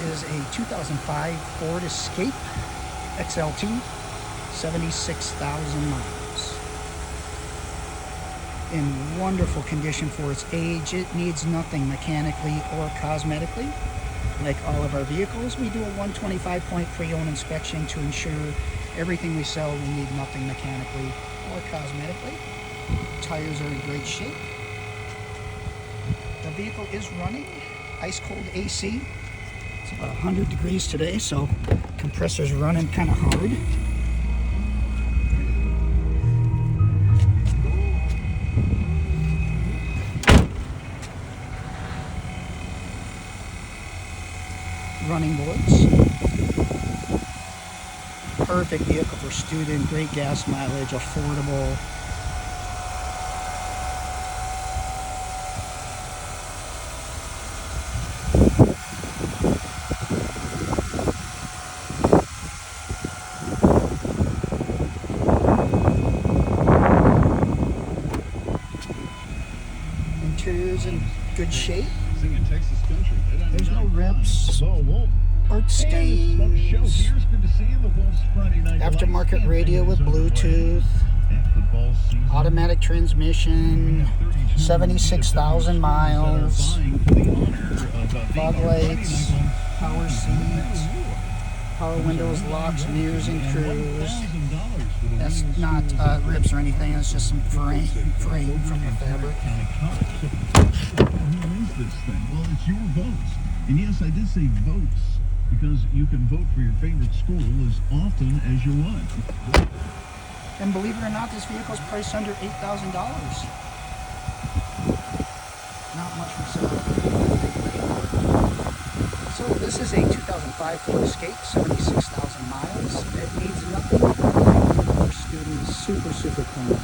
is a 2005 Ford Escape XLT, 76,000 miles. In wonderful condition for its age. It needs nothing mechanically or cosmetically. Like all of our vehicles, we do a 125-point pre-owned inspection to ensure everything we sell will need nothing mechanically or cosmetically. Tires are in great shape. The vehicle is running ice-cold AC. It's about 100 degrees today, so compressor's running kind of hard. Running boards. Perfect vehicle for student, great gas mileage, affordable. Interior's in good shape. There's no rips or stains. Aftermarket radio with Bluetooth. Automatic transmission. 76,000 miles. Fog lights. Power seats. Power windows, locks, mirrors, and cruise. That's not rips or anything. It's just some frame from the fabric. This thing. Well, it's your votes. And yes, I did say votes because you can vote for your favorite school as often as you want. And believe it or not, this vehicle's priced under $8,000. Not much for sale. So this is a 2005 Ford Escape, 76,000 miles. It needs nothing. Students, super clean.